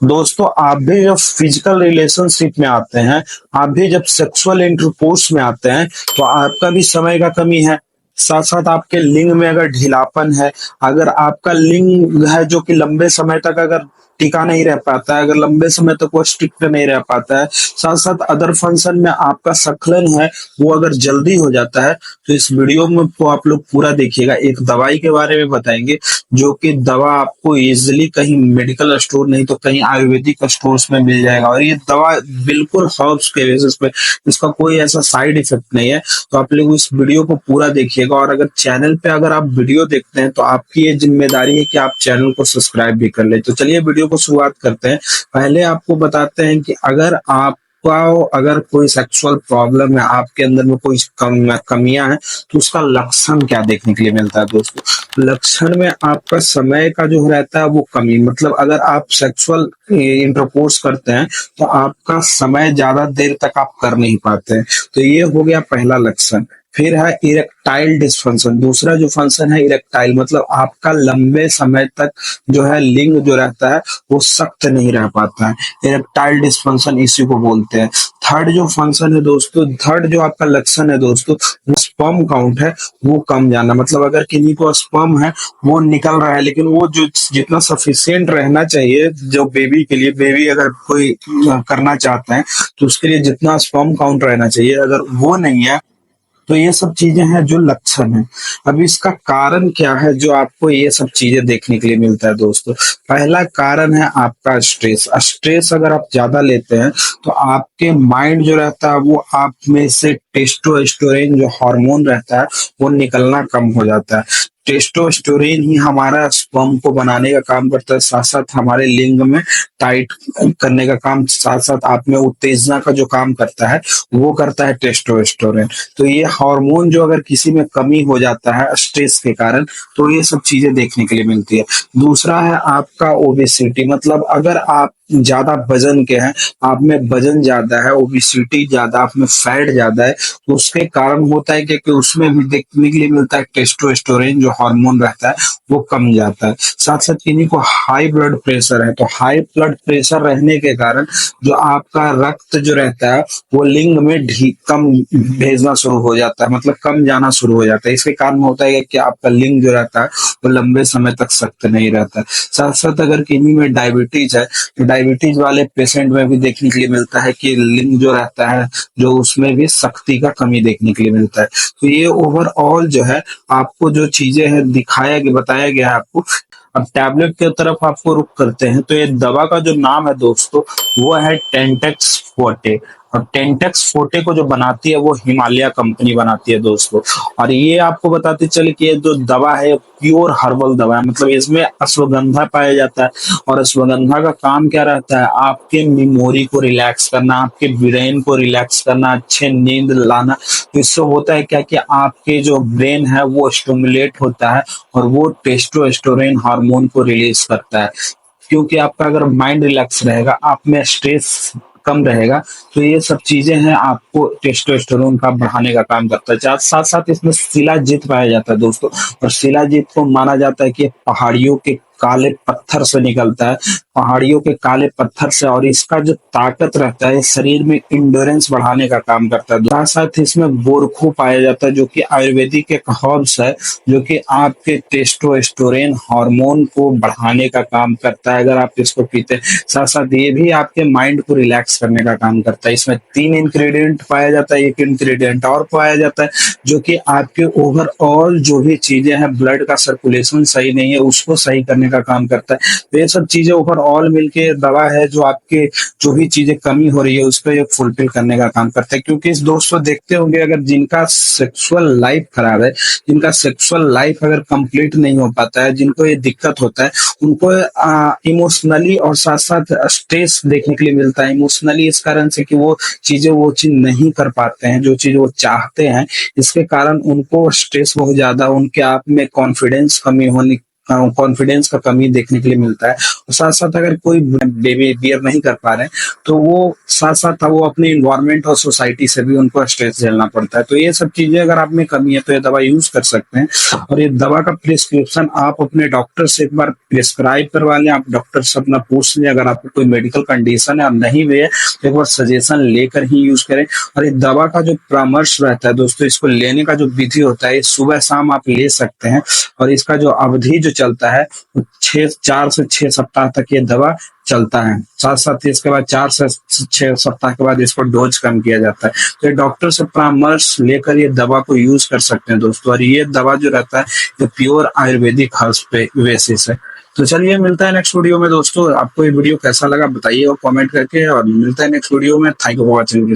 दोस्तों, आप भी जब फिजिकल रिलेशनशिप में आते हैं, आप भी जब सेक्सुअल इंटरकोर्स में आते हैं, तो आपका भी समय का कमी है। साथ साथ आपके लिंग में अगर ढीलापन है, अगर आपका लिंग है जो कि लंबे समय तक अगर टिका नहीं रह पाता है, अगर लंबे समय तक वो स्ट्रिक्ट नहीं रह पाता है, साथ साथ अदर फंक्शन में आपका स्खलन है वो अगर जल्दी हो जाता है, तो इस वीडियो में को आप लोग पूरा देखिएगा। एक दवाई के बारे में बताएंगे, जो कि दवा आपको इजिली कहीं मेडिकल स्टोर नहीं तो कहीं आयुर्वेदिक स्टोर्स में मिल जाएगा, और ये दवा बिल्कुल हर्ब्स के बेसिस पे, इसका कोई ऐसा साइड इफेक्ट नहीं है। तो आप लोग इस वीडियो को पूरा देखिएगा, और अगर चैनल पे अगर आप वीडियो देखते हैं तो आपकी ये जिम्मेदारी है कि आप चैनल को सब्सक्राइब भी कर ले। तो चलिए वीडियो को शुरुआत करते हैं। पहले आपको बताते हैं कि अगर कोई सेक्सुअल प्रॉब्लम है, आपके अंदर में कोई कमियां हैं, तो उसका लक्षण क्या देखने के लिए मिलता है दोस्तों। लक्षण में आपका समय का जो रहता है वो कमी, मतलब अगर आप सेक्सुअल इंटरकोर्स करते हैं तो आपका समय ज्यादा देर तक आप कर नहीं पाते हैं, तो ये हो गया पहला लक्षण। फिर है इरेक्टाइल डिसफंक्शन। दूसरा जो फंक्शन है इरेक्टाइल, मतलब आपका लंबे समय तक जो है लिंग जो रहता है वो सख्त नहीं रह पाता है, इरेक्टाइल डिसफंक्शन इसी को बोलते हैं। थर्ड जो फंक्शन है दोस्तों, थर्ड जो आपका लक्षण है दोस्तों, स्पर्म काउंट है वो कम जाना। मतलब अगर किसी को स्पर्म है वो निकल रहा है, लेकिन वो जो जितना सफिशियंट रहना चाहिए जो बेबी के लिए, बेबी अगर कोई करना चाहते हैं तो उसके लिए जितना स्पर्म काउंट रहना चाहिए, अगर वो नहीं है, तो ये सब चीजें हैं जो लक्षण है। अब इसका कारण क्या है जो आपको ये सब चीजें देखने के लिए मिलता है दोस्तों। पहला कारण है आपका स्ट्रेस। स्ट्रेस अगर आप ज्यादा लेते हैं तो आपके माइंड जो रहता है वो आप में से टेस्टोस्टेरोन जो हार्मोन रहता है वो निकलना कम हो जाता है। टेस्टोस्टेरोन ही हमारा स्पर्म को बनाने का काम करता है, साथ साथ हमारे लिंग में टाइट करने का काम, साथ साथ आप में उत्तेजना का जो काम करता है वो करता है टेस्टोस्टेरोन। तो ये हार्मोन जो अगर किसी में कमी हो जाता है स्ट्रेस के कारण, तो ये सब चीजें देखने के लिए मिलती है। दूसरा है आपका ओबेसिटी, मतलब अगर आप ज्यादा वजन के हैं, आप में वजन ज्यादा है, ओबेसिटी ज्यादा, आप में फैट ज्यादा है, तो उसके कारण होता है कि उसमें भी देखने के लिए मिलता है टेस्टोस्टेरोन जो हार्मोन रहता है वो कम जाता है। साथ साथ किन्हीं को हाई ब्लड प्रेशर है, तो हाई ब्लड प्रेशर रहने के कारण जो आपका रक्त जो रहता है वो लिंग में कम भेजना शुरू हो जाता है, मतलब कम जाना शुरू हो जाता है। इसके कारण होता है कि आपका लिंग जो रहता है वो लंबे समय तक सख्त नहीं रहता है। साथ साथ अगर किन्हीं में डायबिटीज है, तो डायबिटीज वाले पेशेंट में भी देखने के लिए मिलता है कि लिंग जो रहता है जो उसमें भी शक्ति का कमी देखने के लिए मिलता है। तो ये ओवरऑल जो है आपको जो चीजें हैं दिखाया गया, बताया गया है आपको। अब टैबलेट की तरफ आपको रुख करते हैं, तो ये दवा का जो नाम है दोस्तों वो है टेंटेक्स फोर्टे। और टेंटेक्स फोर्टे को जो बनाती है वो हिमालय कंपनी बनाती है दोस्तों। और ये आपको बताते चले कि ये जो दवा है प्योर हर्बल दवा है, मतलब इसमें अश्वगंधा पाया जाता है। और अश्वगंधा का काम क्या रहता है, आपके मेमोरी को रिलैक्स करना, आपके ब्रेन को रिलैक्स करना, अच्छे नींद लाना। तो इससे होता है क्या कि आपके जो ब्रेन है वो स्टिमुलेट होता है, और वो टेस्टोस्टेरोन हार्मोन को रिलीज करता है। क्योंकि आपका अगर माइंड रिलैक्स रहेगा, आप में स्ट्रेस कम रहेगा, तो ये सब चीजें हैं आपको टेस्टोस्टेरोन का बढ़ाने का काम करता है। साथ साथ इसमें शिलाजीत पाया जाता है दोस्तों, और शिलाजीत को माना जाता है कि पहाड़ियों के काले पत्थर से निकलता है, पहाड़ियों के काले पत्थर से। और इसका जो ताकत रहता है शरीर में इंडोरेंस बढ़ाने का काम करता है। साथ साथ इसमें बोरखो पाया जाता है जो कि आयुर्वेदिक एक हर्ब्स है, जो कि आपके टेस्टोस्टेरोन हार्मोन को बढ़ाने का काम करता है अगर आप इसको पीते हैं। साथ साथ ये भी आपके माइंड को रिलैक्स करने का काम करता है। इसमें 3 इंग्रेडिएंट पाया जाता है, एक इंग्रेडिएंट और पाया जाता है जो कि आपके ओवरऑल जो भी चीजें हैं, ब्लड का सर्कुलेशन सही नहीं है उसको सही करने का काम करता है। तो ये सब चीजें ओवरऑल मिलके दवा है जो आपके जो भी चीजें कमी हो रही है उसको ये फुलफिल करने का काम करता है। क्योंकि इस दोस्तों देखते होंगे, अगर जिनका सेक्सुअल लाइफ खराब है, जिनका सेक्सुअल लाइफ अगर कंप्लीट नहीं हो पाता है, जिनको ये दिक्कत होता है, उनको इमोशनली और साथ साथ स्ट्रेस देखने के लिए मिलता है। इमोशनली इस कारण से कि वो चीज नहीं कर पाते हैं जो चीज वो चाहते हैं, इसके कारण उनको स्ट्रेस बहुत ज्यादा, उनके आप में कॉन्फिडेंस कमी होने कॉन्फिडेंस का कमी देखने के लिए मिलता है। और साथ साथ अगर कोई बिहेवियर नहीं कर पा रहे हैं तो वो साथ साथ वो अपने इन्वायरमेंट और सोसाइटी से भी उनको स्ट्रेस झेलना पड़ता है। तो ये सब चीजें अगर आप में कमी है तो ये दवा यूज कर सकते हैं। और ये दवा का प्रिस्क्रिप्शन आप अपने डॉक्टर से एक बार प्रिस्क्राइब करवा लें। आप डॉक्टर से अपना पूछ लें अगर आपको कोई मेडिकल कंडीशन है और नहीं भी है तो एक बार सजेशन लेकर ही यूज करें। और ये दवा का जो परामर्श रहता है दोस्तों, इसको लेने का जो विधि होता है, सुबह शाम आप ले सकते हैं। और इसका जो अवधि जो चलता है वो 4 से 6 सप्ताह तक ये दवा चलता है। साथ साथ इसके बाद 4 से 6 सप्ताह के बाद इसको डोज कम किया जाता है। तो ये डॉक्टर से परामर्श लेकर ये दवा को यूज कर सकते हैं दोस्तों। और ये दवा जो रहता है ये प्योर आयुर्वेदिक हर्ब्स पे बेसिस है। तो चलिए मिलता है नेक्स्ट वीडियो में दोस्तों। आपको ये वीडियो कैसा लगा बताइए और कमेंट करके, और मिलता है नेक्स्ट वीडियो में। Thank you for watching.